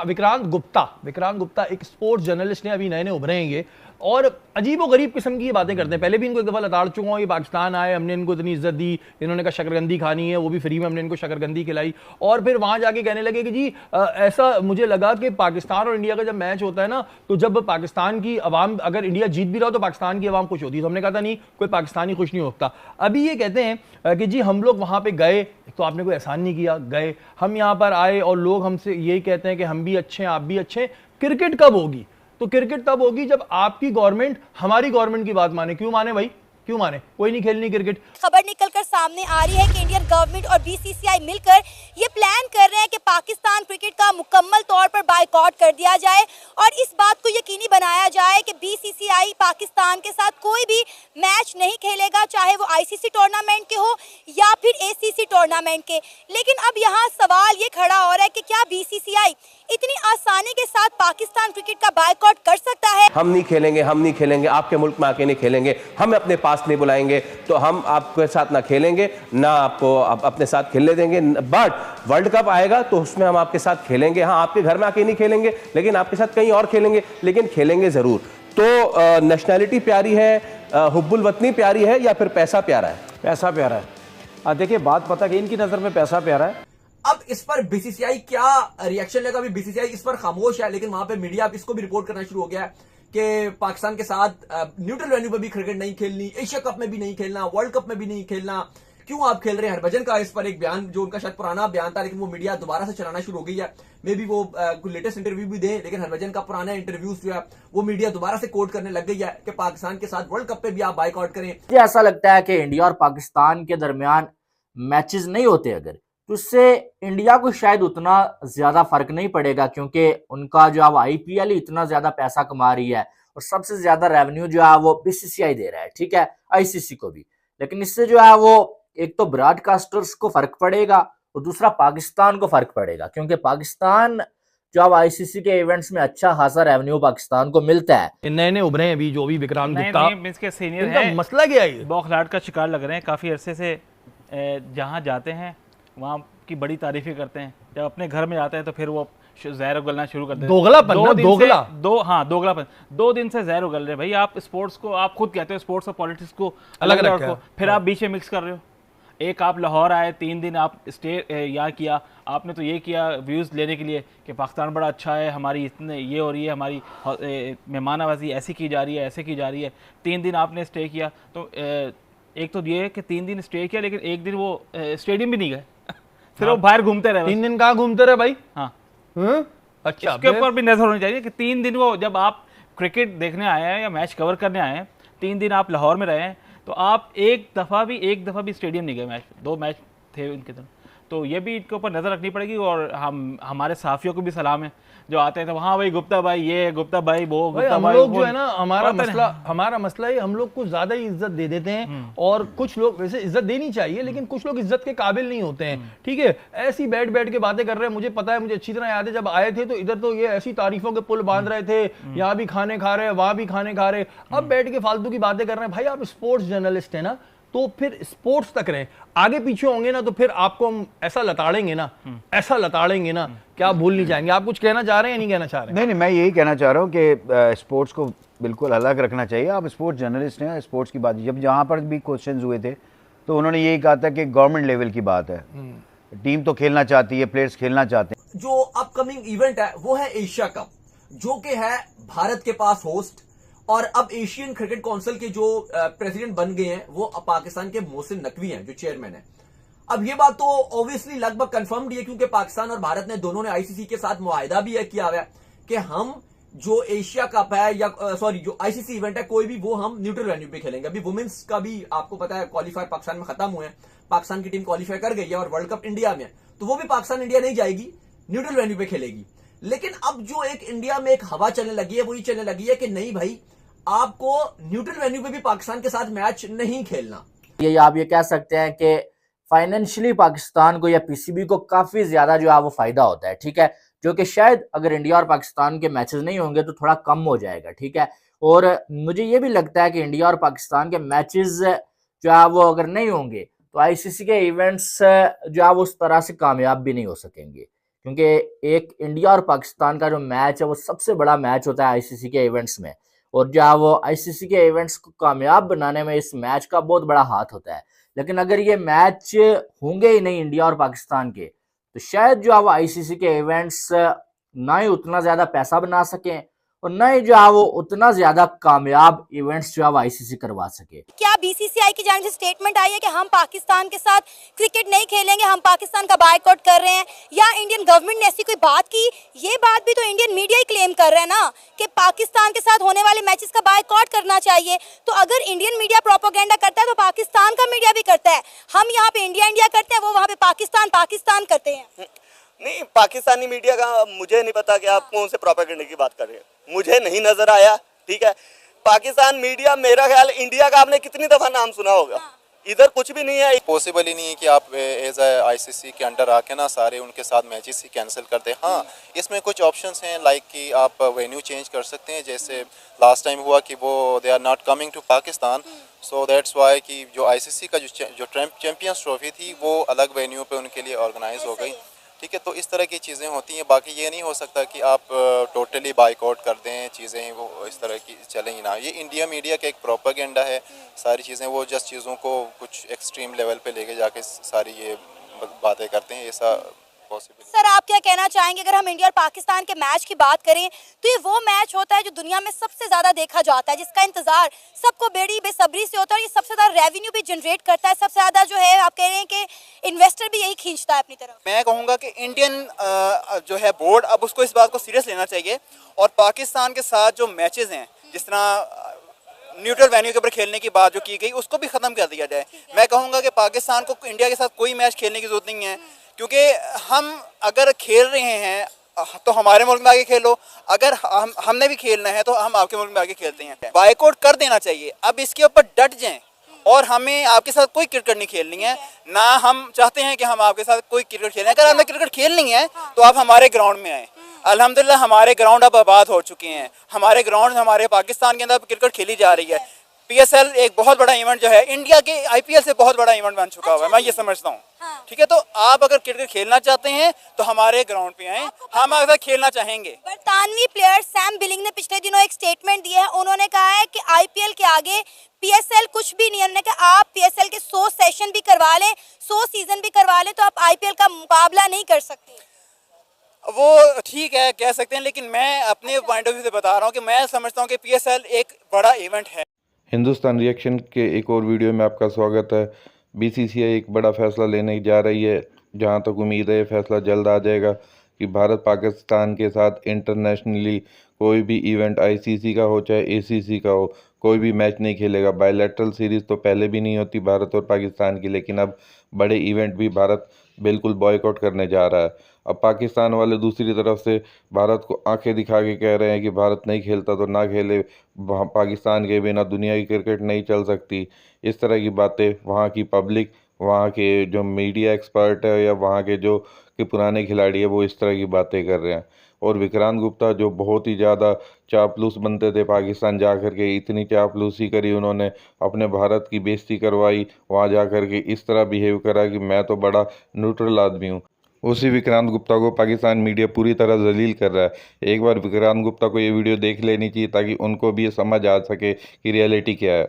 विक्रांत गुप्ता एक sports journalist ने, अभी नए नए उभरे हैं ये, और अजीब और गरीब किस्म की ये बातें करते हैं। पहले भी इनको एक दफा लताड़ चुका हूं, ये पाकिस्तान आए, हमने इनको इतनी इज्जत दी, इन्होंने कहा शकरकंदी खानी है, वो भी फ्री में हमने इनको शकरकंदी खिलाई, और फिर वहां जाके कहने लगे कि जी ऐसा मुझे लगा कि पाकिस्तान और इंडिया का जब मैच होता है ना, तो जब पाकिस्तान की अवाम, अगर इंडिया जीत भी रहा हो तो पाकिस्तान की अवाम खुश होती है। तो हमने कहा था नहीं, कोई पाकिस्तानी खुश नहीं होता। अभी ये कहते हैं कि जी हम लोग वहां पे गए तो आपने कोई एहसान नहीं किया, गए हम यहां पर आए और लोग हमसे यही कहते हैं कि हम भी अच्छे हैं, आप भी अच्छे हैं। क्रिकेट कब होगी? तो क्रिकेट तब होगी जब आपकी गवर्नमेंट हमारी गवर्नमेंट की बात माने। क्यों माने भाई, क्यों माने? कोई नहीं खेलनी क्रिकेट। खबर निकलकर सामने आ रही है कि इंडियन गवर्नमेंट और बीसीसीआई मिलकर ये प्लान कर रहे हैं कि पाकिस्तान क्रिकेट का मुकम्मल तौर पर बायकॉट कर दिया जाए और इस बात को यकीनी बनाया जाए कि बीसीसीआई पाकिस्तान के साथ कोई भी मैच नहीं खेलेगा, चाहे वो आईसीसी टूर्नामेंट के हो या फिर एसीसी टूर्नामेंट के। लेकिन अब यहाँ सवाल ये खड़ा हो रहा है कि क्या बीसीसीआई इतनी आसानी के साथ पाकिस्तान क्रिकेट का बायकॉट कर सकता है? हम नहीं खेलेंगे, आपके मुल्क में आके नहीं खेलेंगे, हम अपने पास नहीं बुलाएंगे, तो हम आपके साथ ना खेलेंगे, ना आपको अपने साथ खेलने देंगे। बट वर्ल्ड कप आएगा तो उसमें हम आपके साथ खेलेंगे। हाँ, आपके घर में आके नहीं खेलेंगे, लेकिन आपके साथ कहीं और खेलेंगे, लेकिन खेलेंगे जरूर। तो नेशनैलिटी प्यारी है, हुब्बुल वतनी प्यारी है, या फिर पैसा प्यारा है? पैसा प्यारा है। देखिए, बात पता कि इनकी नजर में पैसा प्यारा है। अब इस पर बीसीसीआई क्या रिएक्शन लेगा? अभी बीसीसीआई इस पर खामोश है, लेकिन वहां पे मीडिया अब इसको भी रिपोर्ट करना शुरू हो गया है कि पाकिस्तान के साथ न्यूट्रल वेन्यू पर भी क्रिकेट नहीं खेलनी, एशिया कप में भी नहीं खेलना, वर्ल्ड कप में भी नहीं खेलना। क्यों आप खेल रहे हैं? हरभजन का इस पर एक बयान, जो उनका शायद पुराना बयान था, लेकिन वो मीडिया दोबारा से चलाना शुरू हो गई है। मे बी वो लेटेस्ट इंटरव्यू भी दें, लेकिन हरभजन का पुराना इंटरव्यूज जो है वो मीडिया दोबारा से कोट करने लग गई है कि पाकिस्तान के साथ वर्ल्ड कप पे भी आप बाइकआउट करें। मुझे ऐसा लगता है कि इंडिया और पाकिस्तान के दरमियान मैचेस नहीं होते अगर, तो उससे इंडिया को शायद उतना ज्यादा फर्क नहीं पड़ेगा, क्योंकि उनका जो है आईपीएल ही इतना ज्यादा पैसा कमा रही है और सबसे ज्यादा रेवेन्यू जो है वो बीसीसीआई दे रहा है, ठीक है, आईसीसी को भी। लेकिन इससे जो है वो एक तो ब्रॉडकास्टर्स को फर्क पड़ेगा और दूसरा पाकिस्तान को फर्क पड़ेगा, क्योंकि पाकिस्तान जो अब आईसीसी के इवेंट्स में अच्छा खासा रेवेन्यू पाकिस्तान को मिलता है। नए नए उभरे हैं अभी जो भी विक्रांत गुप्ता, इसके सीनियर हैं, मसला क्या है? बौखलाहट का शिकार लग रहे हैं काफी अरसे से। जहां जाते हैं वहां की बड़ी तारीफें करते हैं, जब अपने घर में जाते हैं तो फिर वो जहर उगलना शुरू कर देते हैं। दोगलापन 2 दिन से जहर उगल रहे हैं भाई। आप स्पोर्ट्स को, आप खुद कहते हो स्पोर्ट्स और पॉलिटिक्स को अलग रखो, फिर आप बीच में मिक्स कर रहे हो। एक आप लाहौर आए, 3 दिन आप स्टे यहाँ किया, आपने तो ये किया व्यूज़ लेने के लिए कि पाकिस्तान बड़ा अच्छा है, हमारी इतने ये हो रही है, हमारी मेहमान नवाजी ऐसी की जा रही है, ऐसे की जा रही है। 3 दिन आपने स्टे किया, तो एक तो ये है कि 3 दिन स्टे किया, लेकिन एक दिन वो स्टेडियम भी नहीं गए फिर वो बाहर घूमते रहे। 3 दिन कहाँ घूमते रहे भाई? हाँ, अच्छा, इसके ऊपर भी नजर होनी चाहिए कि 3 दिन वो, जब आप क्रिकेट देखने आए हैं या मैच कवर करने आए हैं, 3 दिन आप लाहौर में रहे हैं, तो आप एक दफ़ा भी स्टेडियम नहीं गए। मैच 2 मैच थे उनके तरफ, तो ये भी इनके ऊपर नज़र रखनी पड़ेगी। और हमारे साफियों को भी सलाम है जो आते हैं तो वहाँ भाई गुप्ता भाई ये, गुप्ता भाई वो, गुप्ता हम भाई लोग जो है ना, हमारा मसला है, हम लोग कुछ ज्यादा ही इज्जत दे देते हैं, और कुछ लोग वैसे इज्जत देनी चाहिए, लेकिन कुछ लोग इज्जत के काबिल नहीं होते हैं। ठीक है, ऐसी बैठ बैठ के बातें कर रहे हैं। मुझे पता है, मुझे अच्छी तरह याद है, जब आए थे तो इधर तो ये ऐसी तारीफों के पुल बांध रहे थे, यहाँ भी खाने खा रहे हैं, वहां भी खाने खा रहे हैं। अब बैठ के फालतू की बातें कर रहे हैं। भाई आप स्पोर्ट्स जर्नलिस्ट है ना, तो फिर स्पोर्ट्स तक रहे। आगे पीछे होंगे ना तो फिर आपको हम ऐसा लताड़ेंगे ना, क्या आप भूल नहीं जाएंगे। आप कुछ कहना चाह रहे हैं या नहीं कहना चाह रहे हैं? नहीं, मैं यही कहना चाह रहा हूँ कि स्पोर्ट्स को बिल्कुल अलग रखना चाहिए। आप स्पोर्ट्स जर्नलिस्ट हैं, स्पोर्ट्स की बात, जब जहाँ पर भी क्वेश्चंस हुए थे तो उन्होंने यही कहा था कि गवर्नमेंट लेवल की बात है, टीम तो खेलना चाहती है, प्लेयर्स खेलना चाहते हैं। जो अपकमिंग इवेंट है वो है एशिया कप, जो कि है भारत के पास होस्ट। और अब एशियन क्रिकेट काउंसिल के जो प्रेसिडेंट बन गए हैं वो पाकिस्तान के मोहसिन नकवी हैं, जो चेयरमैन है। अब ये बात तो ऑब्वियसली लगभग कंफर्म्ड है, क्योंकि पाकिस्तान और भारत ने दोनों ने आईसीसी के साथ मुआहिदा भी किया हुआ है कि हम जो एशिया कप है या जो आईसीसी इवेंट है कोई भी, वो हम न्यूट्रल वेन्यू पे खेलेंगे। अभी वुमेन्स का भी आपको पता है क्वालिफायर पाकिस्तान में खत्म हुए हैं, पाकिस्तान की टीम क्वालिफाई कर गई है और वर्ल्ड कप इंडिया में, तो वो भी पाकिस्तान इंडिया नहीं जाएगी, न्यूट्रल वेन्यू पे खेलेगी। लेकिन अब जो एक इंडिया में एक हवा चलने लगी है, वो ये चलने लगी है कि नहीं भाई, आपको न्यूट्रल वेन्यू पे भी पाकिस्तान के साथ मैच नहीं खेलना। ये आप ये कह सकते हैं कि फाइनेंशियली पाकिस्तान को या पीसीबी को काफी ज्यादा जो है वो फायदा होता है, ठीक है, जो कि शायद अगर इंडिया और पाकिस्तान के मैचेस नहीं होंगे तो थोड़ा कम हो जाएगा, ठीक है। और मुझे ये भी लगता है कि इंडिया और पाकिस्तान के मैचेस जो है वो अगर नहीं होंगे तो आईसीसी के इवेंट्स जो है वो उस तरह से कामयाब भी नहीं हो सकेंगे। क्योंकि एक इंडिया और पाकिस्तान का जो मैच है वो सबसे बड़ा मैच होता है आईसीसी के इवेंट्स में, और जो है वो आईसीसी के इवेंट्स को कामयाब बनाने में इस मैच का बहुत बड़ा हाथ होता है। लेकिन अगर ये मैच होंगे ही नहीं इंडिया और पाकिस्तान के, तो शायद जो है वो आईसीसी के इवेंट्स ना ही उतना ज्यादा पैसा बना सकें और न ही जो है वो उतना ज्यादा कामयाब इवेंट्स जो है वो आईसीसी करवा सके। क्या बीसीसीआई की जानिब से स्टेटमेंट आई है कि हम पाकिस्तान के साथ क्रिकेट नहीं खेलेंगे, हम पाकिस्तान का बायकॉट कर रहे हैं, या इंडियन गवर्नमेंट ने ऐसी कोई बात की? ये बात भी तो इंडियन मीडिया ही क्लेम कर रहा है ना कि पाकिस्तान के साथ होने वाले मैचेस का बायकॉट करना चाहिए। तो अगर इंडियन मीडिया प्रोपेगेंडा करता है तो पाकिस्तान का मीडिया भी करता है। हम यहाँ पे इंडिया इंडिया करते हैं, वो वहाँ पे पाकिस्तान पाकिस्तान करते हैं। नहीं, पाकिस्तानी मीडिया का मुझे नहीं पता कि आप कौन से प्रोपेगेंडे की बात कर रहे हैं, मुझे नहीं नजर आया। ठीक है, पाकिस्तान मीडिया, मेरा ख्याल इंडिया का आपने कितनी दफा नाम सुना होगा, इधर कुछ भी नहीं है। पॉसिबल ही नहीं है कि आप एज आईसीसी के अंडर आके ना सारे उनके साथ मैचेस ही कैंसिल कर दें। हाँ, इसमें कुछ ऑप्शंस हैं, लाइक कि आप वेन्यू चेंज कर सकते हैं, जैसे लास्ट टाइम हुआ कि वो they are not coming to Pakistan, so that's why कि जो आईसीसी का जो चैंपियंस ट्रॉफी थी वो अलग वेन्यू पे उनके लिए ऑर्गेनाइज हो गई। ठीक है, तो इस तरह की चीज़ें होती हैं। बाकी ये नहीं हो सकता कि आप टोटली बाइकआउट कर दें, चीज़ें वो इस तरह की चलेंगी ना। ये इंडिया मीडिया का एक प्रोपेगेंडा है, सारी चीज़ें वो जस्ट चीज़ों को कुछ एक्सट्रीम लेवल पे लेके जाके सारी ये बातें करते हैं, ऐसा पॉसिबल। सर, आप क्या कहना चाहेंगे? अगर हम इंडिया और पाकिस्तान के मैच की बात करें तो ये वो मैच होता है जो दुनिया में सबसे ज्यादा देखा जाता है, जिसका इंतजार सबको बड़ी बेसब्री से होता है, और ये सबसे ज्यादा रेवेन्यू भी जनरेट करता है, सबसे ज्यादा जो है आप कह रहे हैं कि इन्वेस्टर भी यही खींचता है अपनी तरफ। मैं कहूँगा कि इंडियन जो है बोर्ड अब उसको इस बात को सीरियस लेना चाहिए, और पाकिस्तान के साथ जो मैचेस हैं, जिस तरह न्यूट्रल वेन्यू के ऊपर खेलने की बात जो की गई, उसको भी ख़त्म कर दिया जाए। मैं कहूँगा कि पाकिस्तान को इंडिया के साथ कोई मैच खेलने की जरूरत नहीं है, क्योंकि हम अगर खेल रहे हैं तो हमारे मुल्क में आगे खेलो, अगर हमने भी खेलना है तो हम आपके मुल्क में आगे खेलते हैं। बायकॉट कर देना चाहिए, अब इसके ऊपर डट जाएं, और हमें आपके साथ कोई क्रिकेट नहीं खेलनी है, ना हम चाहते हैं कि हम आपके साथ कोई क्रिकेट खेलें। अगर हमें क्रिकेट खेलनी है तो आप हमारे ग्राउंड में आए। अल्हम्दुलिल्लाह हमारे ग्राउंड अब आबाद हो चुके हैं, हमारे ग्राउंड हमारे पाकिस्तान के अंदर क्रिकेट खेली जा रही है। पीएसएल एक बहुत बड़ा इवेंट जो है इंडिया के आईपीएल से बहुत बड़ा इवेंट बन चुका हुआ है, मैं ये समझता हूँ। ठीक है, तो आप अगर क्रिकेट खेलना चाहते हैं तो हमारे ग्राउंड पे आए, हम अगर खेलना चाहेंगे। बरतानवी प्लेयर सैम बिलिंग ने पिछले दिनों एक स्टेटमेंट दिया है, उन्होंने कहा है कि आईपीएल के आगे पीएसएल कुछ भी नहीं है। उन्होंने कहा आप पीएसएल के 100 सेशन भी करवा लें, 100 सीजन भी करवा लें, तो आप आईपीएल का मुकाबला नहीं कर सकते। वो ठीक है, कह सकते हैं, लेकिन मैं अपने पॉइंट ऑफ व्यू से बता रहा हूँ कि मैं समझता हूँ कि पीएसएल एक बड़ा इवेंट है। हिंदुस्तान रिएक्शन के एक और वीडियो में आपका स्वागत है। बीसीसीआई एक बड़ा फैसला लेने जा रही है, जहां तक उम्मीद है ये फैसला जल्द आ जाएगा कि भारत पाकिस्तान के साथ इंटरनेशनली कोई भी इवेंट आईसीसी का हो चाहे एसीसी का हो, कोई भी मैच नहीं खेलेगा। बायलैटरल सीरीज़ तो पहले भी नहीं होती भारत और पाकिस्तान की, लेकिन अब बड़े इवेंट भी भारत बिल्कुल बॉयकॉट करने जा रहा है। अब पाकिस्तान वाले दूसरी तरफ से भारत को आंखें दिखा के कह रहे हैं कि भारत नहीं खेलता तो ना खेले, पाकिस्तान के बिना दुनिया की क्रिकेट नहीं चल सकती। इस तरह की बातें वहाँ की पब्लिक, वहाँ के जो मीडिया एक्सपर्ट है या वहाँ के जो कि पुराने खिलाड़ी है, वो इस तरह की बातें कर रहे हैं। और विक्रांत गुप्ता जो बहुत ही ज़्यादा चापलूस बनते थे, पाकिस्तान जा कर के इतनी चापलूसी करी उन्होंने, अपने भारत की बेइज्जती करवाई, वहाँ जा कर के इस तरह बिहेव करा कि मैं तो बड़ा न्यूट्रल आदमी हूँ। उसी विक्रांत गुप्ता को पाकिस्तान मीडिया पूरी तरह जलील कर रहा है। एक बार विक्रांत गुप्ता को ये वीडियो देख लेनी चाहिए ताकि उनको भी ये समझ आ सके कि रियलिटी क्या है।